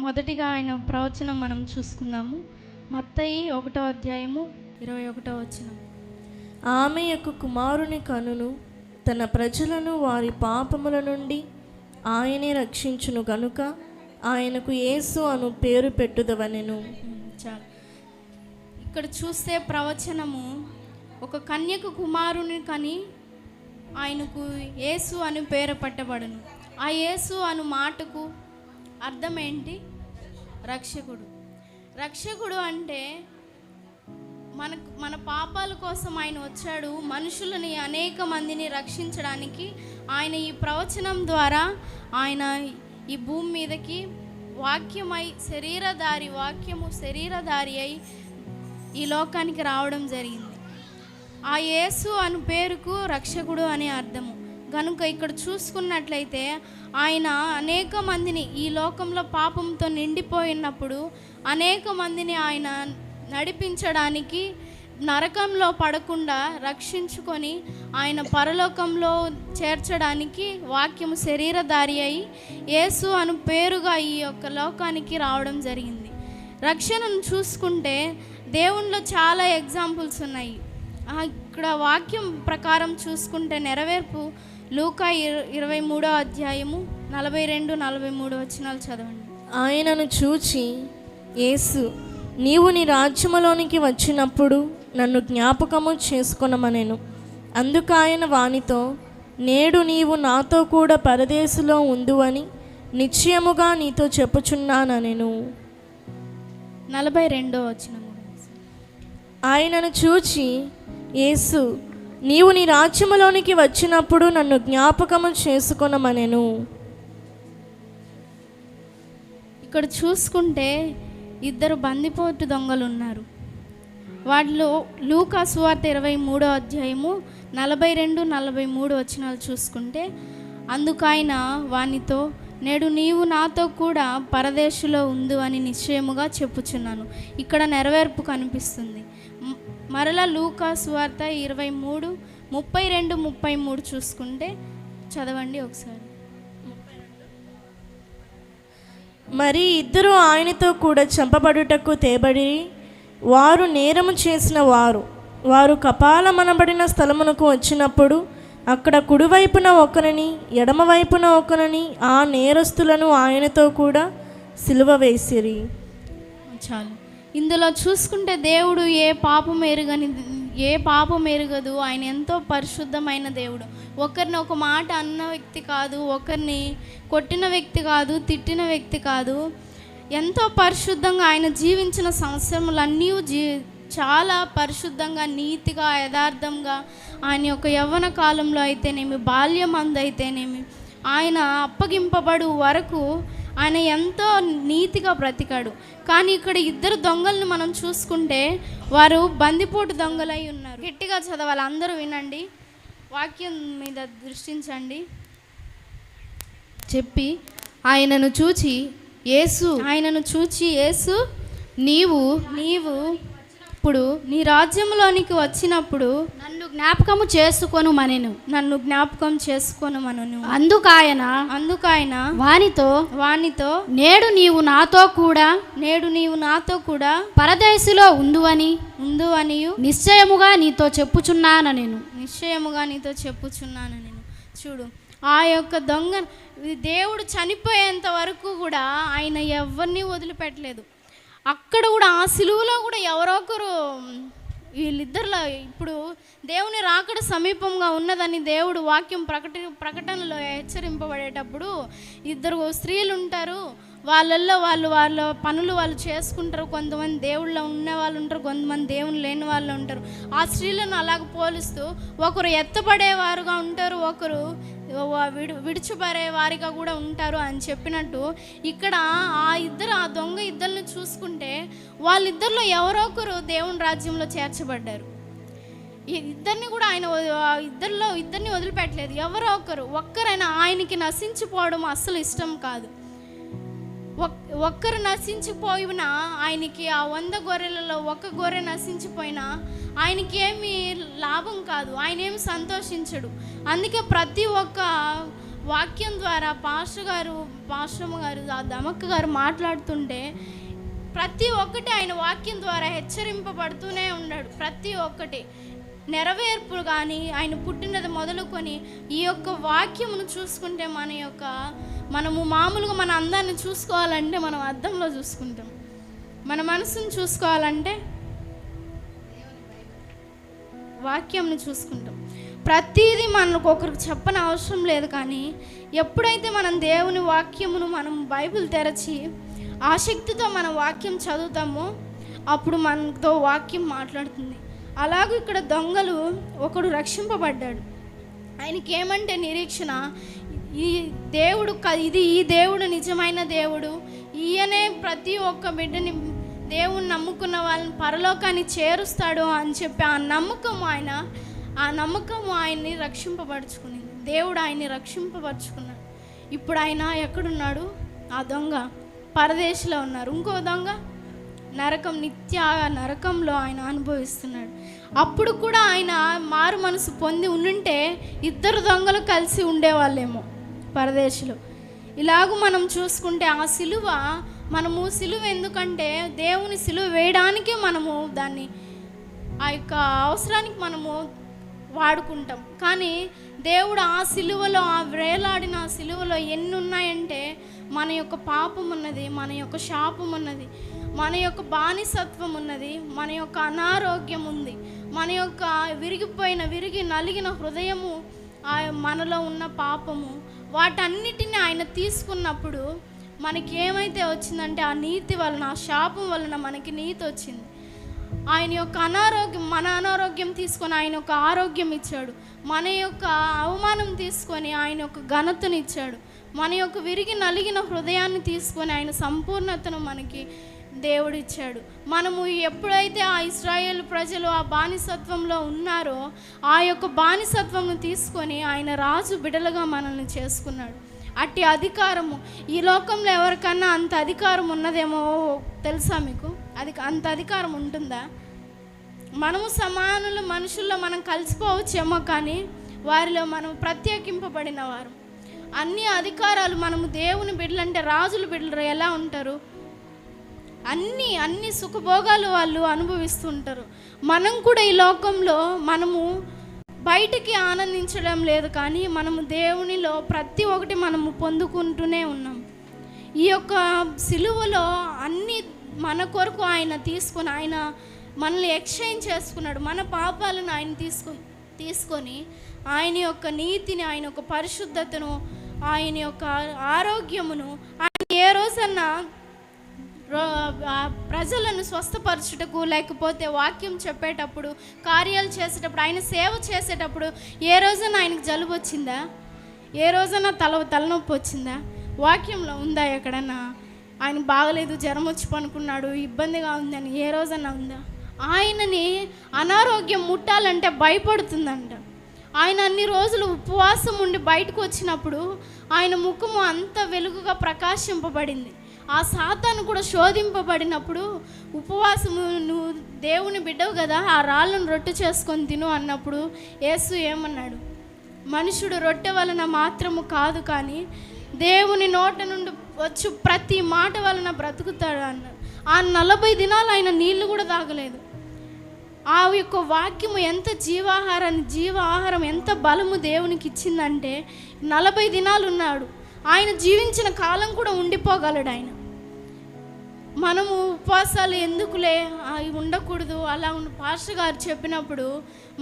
మొదటిగా ఆయన ప్రవచనం మనం చూసుకుందాము. మత్తయి 1వ అధ్యాయము 21వ వచనం. ఆమె యొక్క కుమారుని కనును తన ప్రజలను వారి పాపముల నుండి ఆయనే రక్షించును గనుక ఆయనకు యేసు అను పేరు పెట్టుదవనెను. చాలు. ఇక్కడ చూస్తే ప్రవచనము ఒక కన్యకు కుమారుని కని ఆయనకు యేసు అని పేరు పెట్టబడును. ఆ యేసు అను మాటకు అర్థం ఏంటి? రక్షకుడు. రక్షకుడు అంటే మన పాపాల కోసం ఆయన వచ్చాడు. మనుషులని అనేక మందిని రక్షించడానికి ఆయన ఈ ప్రవచనం ద్వారా ఆయన ఈ భూమి మీదకి వాక్యము శరీరధారి అయి ఈ లోకానికి రావడం జరిగింది. ఆ యేసు అను పేరుకు రక్షకుడు అనే అర్థము కనుక ఇక్కడ చూసుకున్నట్లయితే ఆయన అనేక మందిని ఈ లోకంలో పాపంతో నిండిపోయినప్పుడు అనేక మందిని ఆయన నడిపించడానికి, నరకంలో పడకుండా రక్షించుకొని ఆయన పరలోకంలో చేర్చడానికి వాక్యము శరీరధారి అయి యేసు అను పేరుగా ఈ యొక్క లోకానికి రావడం జరిగింది. రక్షణను చూసుకుంటే దేవునిలో చాలా ఎగ్జాంపుల్స్ ఉన్నాయి. ఇక్కడ వాక్యం ప్రకారం చూసుకుంటే నెరవేర్పు లూకా 23వ అధ్యాయము 42-43 వచనాలు చదవండి. ఆయనను చూచి యేసు, నీవు నీ రాజ్యములోనికి వచ్చినప్పుడు నన్ను జ్ఞాపకము చేసుకొనమనెను. అందుకు ఆయన వానితో, నేడు నీవు నాతో కూడా పరదేశులో ఉందువని నిశ్చయముగా నీతో చెప్పుచున్నానెను. 42వ వచనం. ఆయనను చూచి యేసు, నీవు నీ రాజ్యములోనికి వచ్చినప్పుడు నన్ను జ్ఞాపకము చేసుకొనమనెను. ఇక్కడ చూసుకుంటే ఇద్దరు బందిపోటు దొంగలు ఉన్నారు. వాటిలో లూకా సువార్త 23వ అధ్యాయము 42-43 వచనాలు చూసుకుంటే, అందుకు ఆయన వానితో, నేడు నీవు నాతో కూడా పరదేశులో ఉండు అని నిశ్చయముగా చెప్పుచున్నాను. ఇక్కడ నెరవేర్పు కనిపిస్తుంది. మరలా లూకా సువార్త 23:32-33 చూసుకుంటే చదవండి ఒకసారి. మరి ఇద్దరు ఆయనతో కూడా చంపబడుటకు తేబడి వారు నేరము చేసిన వారు కపాలమనబడిన స్థలమునకు వచ్చినప్పుడు అక్కడ కుడివైపున ఒకరిని ఎడమవైపున ఒకరిని ఆ నేరస్తులను ఆయనతో కూడా సిలువ వేసిరి. చాలు. ఇందులో చూసుకుంటే దేవుడు ఏ పాపం ఎరుగదు. ఆయన ఎంతో పరిశుద్ధమైన దేవుడు. ఒకరిని ఒక మాట అన్న వ్యక్తి కాదు, ఒకరిని కొట్టిన వ్యక్తి కాదు, తిట్టిన వ్యక్తి కాదు. ఎంతో పరిశుద్ధంగా ఆయన జీవించిన సంవత్సరములన్నీ చాలా పరిశుద్ధంగా, నీతిగా, యథార్థంగా ఆయన యొక్క యవ్వన కాలంలో అయితేనేమి, బాల్యమందు అయితేనేమి, ఆయన అప్పగింపబడు వరకు ఆయన ఎంతో నీతిగా బ్రతికాడు. కానీ ఇక్కడ ఇద్దరు దొంగలను మనం చూసుకుంటే వారు బందిపోటు దొంగలై ఉన్నారు. గట్టిగా చదవాలి, అందరూ వినండి, వాక్యం మీద దృష్టించండి. చెప్పి ఆయనను చూచి యేసు, నీవు ఇప్పుడు నీ రాజ్యంలోనికి వచ్చినప్పుడు నన్ను జ్ఞాపకము చేసుకొను మనను. అందుకు ఆయన వానితో నేడు నీవు నాతో కూడా పరదేశులో ఉందువని నిశ్చయముగా నీతో చెప్పుచున్నాను నేను. చూడు, ఆ యొక్క దొంగ దేవుడు చనిపోయేంత వరకు కూడా ఆయన ఎవరిని వదిలిపెట్టలేదు. అక్కడ కూడా ఆ సిలువలో కూడా ఎవరో ఒకరు వీళ్ళిద్దరిలో ఇప్పుడు దేవుని రాకడ సమీపంగా ఉన్నదని దేవుడు వాక్యం ప్రకటనలో హెచ్చరింపబడేటప్పుడు ఇద్దరు స్త్రీలు ఉంటారు. వాళ్ళల్లో వాళ్ళ పనులు వాళ్ళు చేసుకుంటారు. కొంతమంది దేవుళ్ళలో ఉన్న వాళ్ళు ఉంటారు, కొంతమంది దేవుని లేని వాళ్ళు ఉంటారు. ఆ స్త్రీలను అలాగ పోలుస్తూ ఒకరు ఎత్తబడేవారుగా ఉంటారు, ఒకరు విడిచిపడే వారిగా కూడా ఉంటారు అని చెప్పినట్టు ఇక్కడ ఆ దొంగ ఇద్దరిని చూసుకుంటే వాళ్ళిద్దరిలో ఎవరో ఒకరు దేవుని రాజ్యంలో చేర్చబడ్డారు. ఇద్దరిని కూడా ఆయన ఇద్దరిని వదిలిపెట్టలేదు. ఎవరో ఒక్కరైనా ఆయనకి నశించిపోవడం అస్సలు ఇష్టం కాదు. ఒక్కరు నశించిపోయినా ఆయనకి ఆ 100 గొర్రెలలో ఒక గొర్రె నశించిపోయినా ఆయనకి ఏమి లాభం కాదు, ఆయన ఏమి సంతోషించడు. అందుకే ప్రతి ఒక్క వాక్యం ద్వారా పాస్టమ్మ గారు ఆ దమక్క గారు మాట్లాడుతుంటే ప్రతి ఒక్కటి ఆయన వాక్యం ద్వారా హెచ్చరింపబడుతూనే ఉన్నాడు. ప్రతి ఒక్కటి నెరవేర్పు కానీ ఆయన పుట్టినది మొదలుకొని ఈ యొక్క వాక్యమును చూసుకుంటే మనము మామూలుగా మన అందాన్ని చూసుకోవాలంటే మనం అద్దంలో చూసుకుంటాం, మన మనసును చూసుకోవాలంటే వాక్యంను చూసుకుంటాం. ప్రతిదీ మనకు ఒకరికి చెప్పని అవసరం లేదు. కానీ ఎప్పుడైతే మనం దేవుని వాక్యమును మనం బైబిల్ తెరచి ఆసక్తితో మన వాక్యం చదువుతామో అప్పుడు మనతో వాక్యం మాట్లాడుతుంది. అలాగే ఇక్కడ దొంగలు ఒకడు రక్షింపబడ్డాడు. ఆయనకి ఏమంటే నిరీక్షణ, ఈ దేవుడు ఈ దేవుడు నిజమైన దేవుడు, ఈయనే ప్రతి ఒక్క బిడ్డని దేవుని నమ్ముకున్న వాళ్ళని పరలోకాన్ని చేరుస్తాడు అని చెప్పి ఆ నమ్మకము ఆయన్ని రక్షింపబరుచుకునింది. దేవుడు ఆయన్ని రక్షింపబరుచుకున్నాడు. ఇప్పుడు ఆయన ఎక్కడున్నాడు? ఆ దొంగ పరదేశంలో ఉన్నారు. ఇంకో దొంగ నిత్య నరకంలో ఆయన అనుభవిస్తున్నాడు. అప్పుడు కూడా ఆయన మారు మనసు పొంది ఉండుంటే ఇద్దరు దొంగలు కలిసి ఉండేవాళ్ళేమో పరదేశంలో. ఇలాగూ మనం చూసుకుంటే ఆ సిలువ ఎందుకంటే దేవుని సిలువ వేయడానికే మనము దాన్ని ఆ యొక్క అవసరానికి మనము వాడుకుంటాం. కానీ దేవుడు ఆ సిలువలో, ఆ వేలాడిన ఆ సిలువలో ఎన్ని ఉన్నాయంటే మన యొక్క పాపం ఉన్నది, మన యొక్క శాపం ఉన్నది, మన యొక్క బానిసత్వం ఉన్నది, మన యొక్క అనారోగ్యం ఉంది, మన యొక్క విరిగి నలిగిన హృదయము, మనలో ఉన్న పాపము, వాటన్నిటిని ఆయన తీసుకున్నప్పుడు మనకి ఏమైతే వచ్చిందంటే ఆ నీతి వలన, ఆ శాపం వలన మనకి నీతి వచ్చింది. ఆయన యొక్క మన అనారోగ్యం తీసుకొని ఆయన యొక్క ఆరోగ్యం ఇచ్చాడు. మన యొక్క అవమానం తీసుకొని ఆయన యొక్క ఘనతను ఇచ్చాడు. మన యొక్క విరిగి నలిగిన హృదయాన్ని తీసుకొని ఆయన సంపూర్ణతను మనకి దేవుడు ఇచ్చాడు. మనము ఎప్పుడైతే ఆ ఇశ్రాయేలు ప్రజలు ఆ బానిసత్వంలో ఉన్నారో ఆ యొక్క బానిసత్వంను తీసుకొని ఆయన రాజు బిడలుగా మనల్ని చేసుకున్నాడు. అట్టి అధికారము ఈ లోకంలో ఎవరికన్నా అంత అధికారం ఉన్నదేమో తెలుసా మీకు? అంత అధికారం ఉంటుందా? మనము సమానులు, మనుషుల్లో మనం కలిసిపోవచ్చేమో, కానీ వారిలో మనం ప్రత్యేకింపబడిన వారు. అన్ని అధికారాలు మనము దేవుని బిడ్డలంటే రాజుల బిడ్డలు ఎలా ఉంటారు? అన్ని సుఖభోగాలు వాళ్ళు అనుభవిస్తుంటారు. మనం కూడా ఈ లోకంలో మనము బయటికి ఆనందించడం లేదు, కానీ మనము దేవునిలో ప్రతి ఒక్కటి మనము పొందుకుంటూనే ఉన్నాం. ఈ యొక్క సిలువలో అన్ని మన కొరకు ఆయన తీసుకొని ఆయన మనల్ని ఎక్స్చేంజ్ చేసుకున్నాడు. మన పాపాలను ఆయన తీసుకొని ఆయన యొక్క నీతిని, ఆయన యొక్క పరిశుద్ధతను, ఆయన యొక్క ఆరోగ్యమును ఆయన ఏ రోజన్నా ప్రజలను స్వస్థపరచుటకు, లేకపోతే వాక్యం చెప్పేటప్పుడు, కార్యాలు చేసేటప్పుడు, ఆయన సేవ చేసేటప్పుడు ఏ రోజైనా ఆయనకు జలుబు వచ్చిందా? ఏ రోజైనా తలనొప్పి వచ్చిందా? వాక్యంలో ఉందా ఎక్కడన్నా ఆయన బాగలేదు, జ్వరం వచ్చి పనుకున్నాడు, ఇబ్బందిగా ఉందని ఏ రోజన్నా ఉందా? ఆయనని అనారోగ్యం ముట్టాలంటే భయపడుతుందంట. ఆయన అన్ని రోజులు ఉపవాసం ఉండి బయటకు వచ్చినప్పుడు ఆయన ముఖము అంత వెలుగుగా ప్రకాశింపబడింది. ఆ సాతాను కూడా శోధింపబడినప్పుడు ఉపవాసము, నువ్వు దేవుని బిడ్డవు కదా, ఆ రాళ్ళను రొట్టె చేసుకొని తిను అన్నప్పుడు యేసు ఏమన్నాడు? మనుషుడు రొట్టె వలన మాత్రము కాదు, కానీ దేవుని నోట నుండి వచ్చు ప్రతి మాట వలన బ్రతుకుతాడు అన్నాడు. ఆ 40 దినాలు ఆయన నీళ్లు కూడా తాగలేదు. ఆ యొక్క వాక్యము ఎంత జీవాహారం ఎంత బలము దేవునికి ఇచ్చిందంటే 40 దినాలు ఉన్నాడు. ఆయన జీవించిన కాలం కూడా ఉండిపోగలడు ఆయన. మనము ఉపవాసాలు ఎందుకులే, అవి ఉండకూడదు అలా పాస్టర్ గారు చెప్పినప్పుడు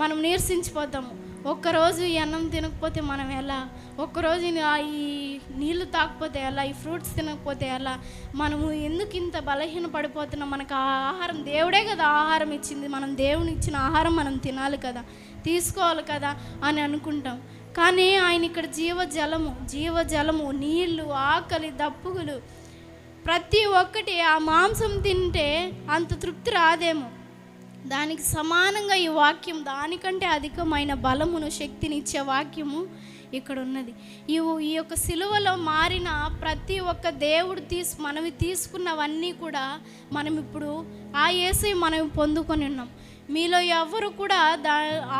మనం నీరసించిపోతాము. ఒక్కరోజు ఈ అన్నం తినకపోతే మనం ఎలా, ఒక్కరోజు ఈ నీళ్లు తాకపోతే ఎలా, ఈ ఫ్రూట్స్ తినకపోతే ఎలా, మనము ఎందుకు ఇంత బలహీన పడిపోతున్నాం? మనకు ఆ ఆహారం దేవుడే కదా ఆహారం ఇచ్చింది, మనం దేవుని ఇచ్చిన ఆహారం మనం తినాలి కదా, తీసుకోవాలి కదా అని అనుకుంటాం. కానీ ఆయన ఇక్కడ జీవజలము, నీళ్ళు, ఆకలి, దప్పుగులు, ప్రతి ఒక్కటి ఆ మాంసం తింటే అంత తృప్తి రాదేమో, దానికి సమానంగా ఈ వాక్యం, దానికంటే అధికమైన బలమును, శక్తిని ఇచ్చే వాక్యము ఇక్కడ ఉన్నది. ఈ యొక్క సిలువలో మారిన ప్రతి ఒక్క దేవుడు మనవి తీసుకున్నవన్నీ కూడా మనం ఇప్పుడు ఆ యేసే మనం పొందుకొని ఉన్నాం. మీలో ఎవరు కూడా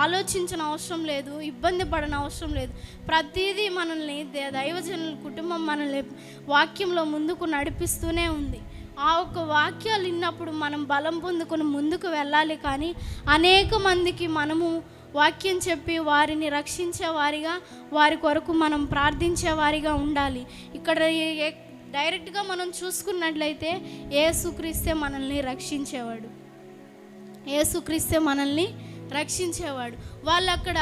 ఆలోచించిన అవసరం లేదు, ఇబ్బంది పడని అవసరం లేదు. ప్రతిదీ మనల్ని దైవజనుల కుటుంబం మనల్ని వాక్యంలో ముందుకు నడిపిస్తూనే ఉంది. ఆ ఒక్క వాక్యాలు విన్నప్పుడు మనం బలం పొందుకొని ముందుకు వెళ్ళాలి. కానీ అనేక మందికి మనము వాక్యం చెప్పి వారిని రక్షించే వారిగా, వారి కొరకు మనం ప్రార్థించే వారిగా ఉండాలి. ఇక్కడ డైరెక్ట్గా మనం చూసుకున్నట్లయితే యేసుక్రీస్తే మనల్ని రక్షించేవాడు, యేసుక్రీస్తే మనల్ని రక్షించేవాడు. వాళ్ళు అక్కడ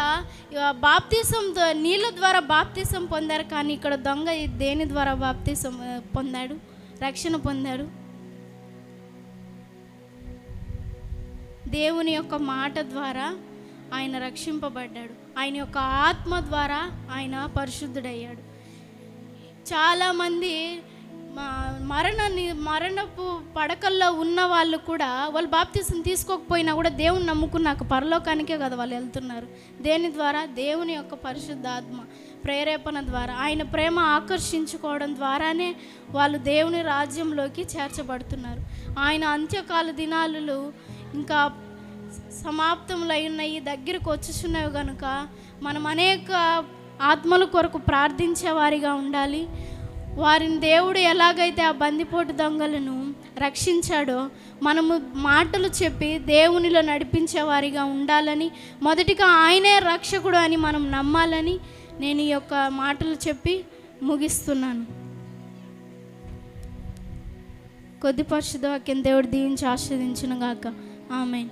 బాప్తిసంతో నీళ్ళ ద్వారా బాప్తిసం పొందారు. కానీ ఇక్కడ దొంగ దేని ద్వారా బాప్తిసం పొందాడు, రక్షణ పొందాడు? దేవుని యొక్క మాట ద్వారా ఆయన రక్షింపబడ్డాడు. ఆయన యొక్క ఆత్మ ద్వారా ఆయన పరిశుద్ధుడయ్యాడు. చాలామంది మరణపు పడకల్లో ఉన్న వాళ్ళు కూడా వాళ్ళు బాప్తిసం తీసుకోకపోయినా కూడా దేవుని నమ్ముకున్నాక పరలోకానికే కదా వాళ్ళు వెళ్తున్నారు. దేని ద్వారా? దేవుని యొక్క పరిశుద్ధాత్మ ప్రేరేపణ ద్వారా, ఆయన ప్రేమ ఆకర్షించుకోవడం ద్వారానే వాళ్ళు దేవుని రాజ్యంలోకి చేర్చబడుతున్నారు. ఆయన అంత్యకాల దినాలు ఇంకా సమాప్తంలో ఉన్నాయి, దగ్గరకు వచ్చుచున్నవి కనుక మనం అనేక ఆత్మల కొరకు ప్రార్థించే వారిగా ఉండాలి. వారిని దేవుడు ఎలాగైతే ఆ బందిపోటు దొంగలను రక్షించాడో మనము మాటలు చెప్పి దేవునిలో నడిపించే వారిగా ఉండాలని, మొదటిగా ఆయనే రక్షకుడు అని మనం నమ్మాలని నేను ఈ యొక్క మాటలు చెప్పి ముగిస్తున్నాను. కొద్ది పరిశుద్ధ వాక్యం దేవుడు దీవించి ఆశీర్వదించును గాక. ఆమేన్.